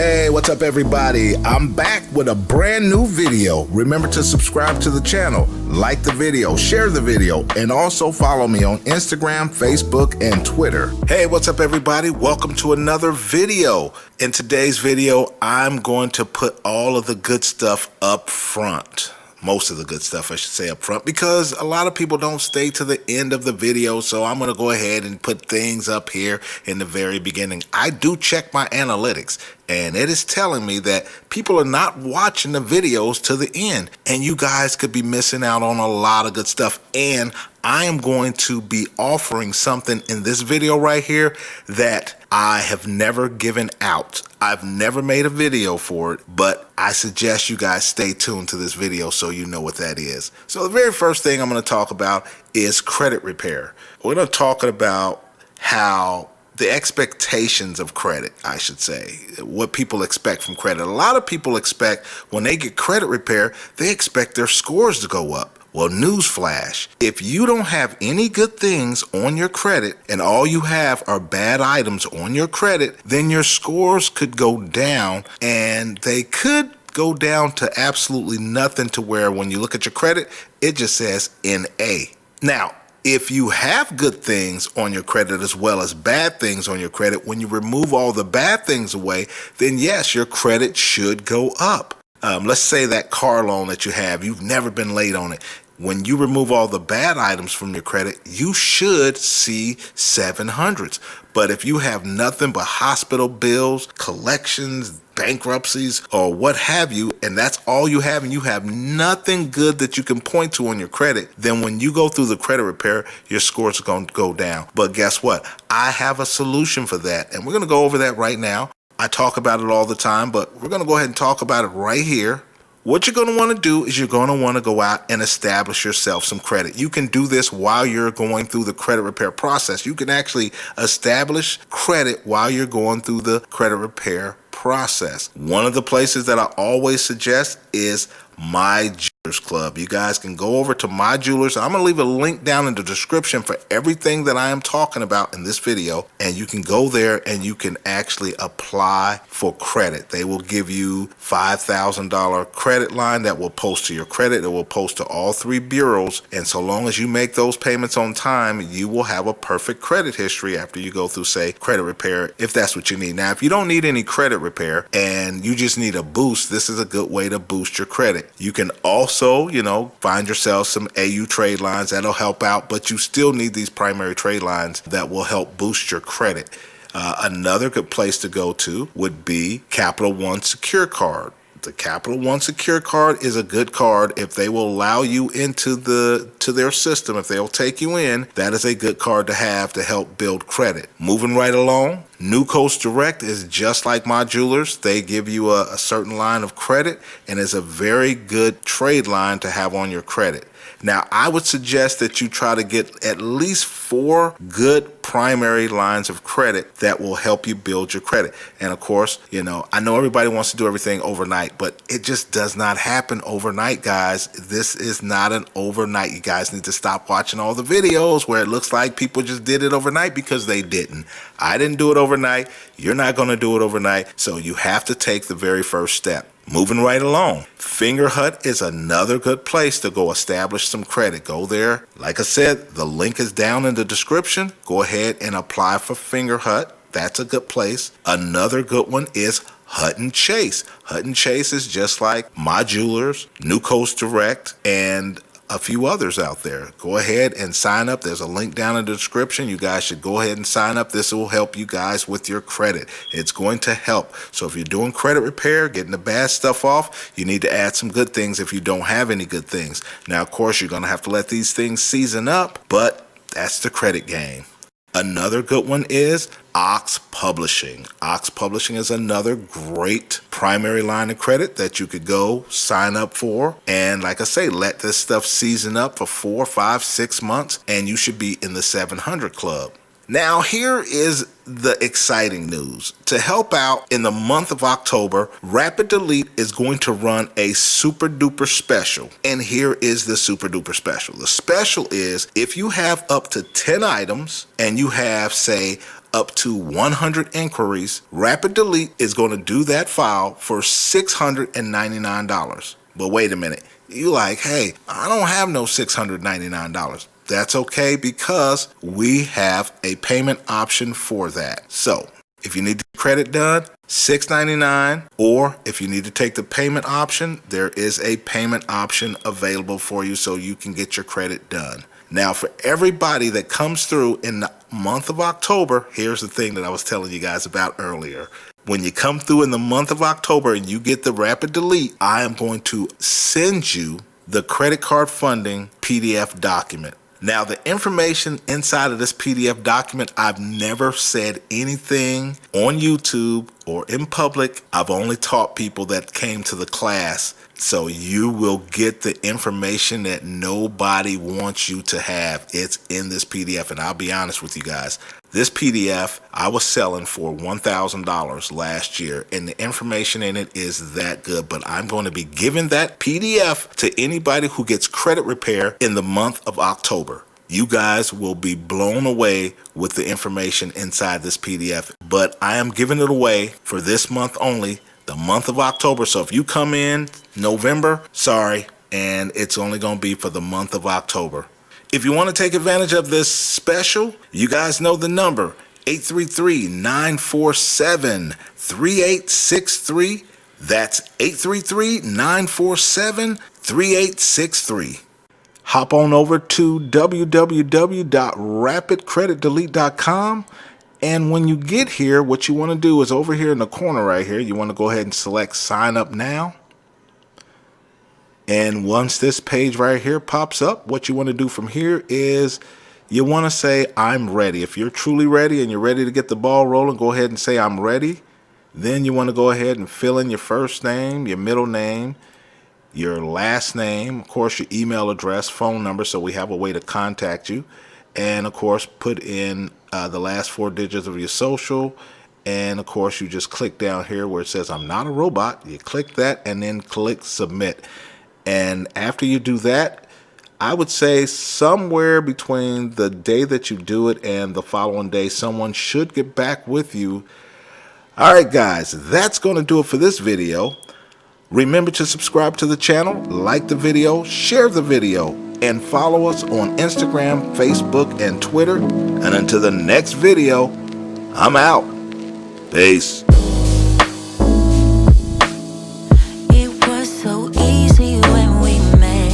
Hey, what's up everybody? I'm back with a brand new video. Remember to subscribe to the channel, like the video, share the video, and also follow me on Instagram, Facebook, and Twitter. Hey, what's up everybody? Welcome to another video. In today's video, I'm going to put all of the good stuff up front. Most of the good stuff, I should say, up front, because a lot of people don't stay to the end of the video. So I'm going to go ahead and put things up here in the very beginning. I do check my analytics, and it is telling me that people are not watching the videos to the end, and you guys could be missing out on a lot of good stuff. And I am going to be offering something in this video right here that I have never given out. I've never made a video for it, but I suggest you guys stay tuned to this video so you know what that is. So the very first thing I'm going to talk about is credit repair. We're going to talk about how the expectations of credit, I should say, what people expect from credit. A lot of people expect when they get credit repair, they expect their scores to go up. Well, newsflash, if you don't have any good things on your credit and all you have are bad items on your credit, then your scores could go down, and they could go down to absolutely nothing, to where when you look at your credit, it just says NA. Now, if you have good things on your credit as well as bad things on your credit, when you remove all the bad things away, then yes, your credit should go up. Let's say that car loan that you have, you've never been late on it. When you remove all the bad items from your credit, you should see 700s. But if you have nothing but hospital bills, collections, bankruptcies, or what have you, and that's all you have, and you have nothing good that you can point to on your credit, then when you go through the credit repair, your scores are going to go down. But guess what? I have a solution for that, and we're going to go over that right now. I talk about it all the time, but we're going to go ahead and talk about it right here. What you're going to want to do is you're going to want to go out and establish yourself some credit. You can do this while you're going through the credit repair process. You can actually establish credit while you're going through the credit repair process. One of the places that I always suggest is My Jewelers Club. You guys can go over to My Jewelers. I'm going to leave a link down in the description for everything that I am talking about in this video, and you can go there and you can actually apply for credit. They will give you $5,000 credit line that will post to your credit. It will post to all 3 bureaus, and so long as you make those payments on time, you will have a perfect credit history after you go through, say, credit repair, if that's what you need. Now, if you don't need any credit repair and you just need a boost, this is a good way to boost your credit. You can also, find yourself some AU trade lines that'll help out, but you still need these primary trade lines that will help boost your credit. Another good place to go to would be Capital One Secure Card. The Capital One Secure Card is a good card. If they will allow you into their system, if they'll take you in, that is a good card to have to help build credit. Moving right along, New Coast Direct is just like My Jewelers. They give you a certain line of credit, and is a very good trade line to have on your credit. Now, I would suggest that you try to get at least 4 good primary lines of credit that will help you build your credit. And of course, I know everybody wants to do everything overnight, but it just does not happen overnight, guys. This is not an overnight. You guys need to stop watching all the videos where it looks like people just did it overnight, because they didn't. I didn't do it overnight. You're not going to do it overnight. So you have to take the very first step. Moving right along, Fingerhut is another good place to go establish some credit. Go there. Like I said, the link is down in the description. Go ahead and apply for Fingerhut. That's a good place. Another good one is Hutton Chase. Hutton Chase is just like My Jewelers, New Coast Direct, and a few others out there. Go ahead and sign up. There's a link down in the description. You guys should go ahead and sign up. This will help you guys with your credit. It's going to help. So if you're doing credit repair, getting the bad stuff off, you need to add some good things if you don't have any good things. Now, of course, you're going to have to let these things season up, but that's the credit game. Another good one is Ox Publishing. Ox Publishing is another great primary line of credit that you could go sign up for. And like I say, let this stuff season up for 4, 5, 6 months, and you should be in the 700 club. Now, here is the exciting news. To help out in the month of October, Rapid Delete is going to run a super duper special. And here is the super duper special. The special is if you have up to 10 items and you have, say, up to 100 inquiries, Rapid Delete is going to do that file for $699. But wait a minute, you like, hey, I don't have no $699. That's okay, because we have a payment option for that. So if you need the credit done, $699, or if you need to take the payment option, there is a payment option available for you so you can get your credit done. Now, for everybody that comes through in the month of October, here's the thing that I was telling you guys about earlier. When you come through in the month of October and you get the Rapid Delete, I am going to send you the credit card funding PDF document. Now, the information inside of this PDF document, I've never said anything on YouTube or in public. I've only taught people that came to the class. So you will get the information that nobody wants you to have. It's in this PDF. And I'll be honest with you guys, this PDF I was selling for $1,000 last year, and the information in it is that good. But I'm going to be giving that PDF to anybody who gets credit repair in the month of October. You guys will be blown away with the information inside this PDF. But I am giving it away for this month only, the month of October. So if you come in November, sorry, and it's only going to be for the month of October. If you want to take advantage of this special, you guys know the number, 833-947-3863. That's 833-947-3863. Hop on over to www.rapidcreditdelete.com. And when you get here, what you want to do is over here in the corner right here, you want to go ahead and select Sign Up Now. And once this page right here pops up, what you want to do from here is you want to say, I'm ready. If you're truly ready and you're ready to get the ball rolling, go ahead and say, I'm ready. Then you want to go ahead and fill in your first name, your middle name, your last name, of course, your email address, phone number, so we have a way to contact you. And, of course, put in the last 4 digits of your social. And, of course, you just click down here where it says, I'm not a robot. You click that and then click Submit. And after you do that, I would say somewhere between the day that you do it and the following day, someone should get back with you. All right, guys, that's going to do it for this video. Remember to subscribe to the channel, like the video, share the video, and follow us on Instagram, Facebook, and Twitter. And until the next video, I'm out. Peace. It was so easy when we met.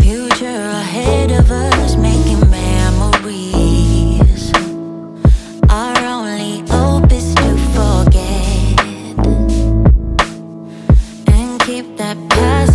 Future ahead of us, making memories. Our only hope is to forget and keep that past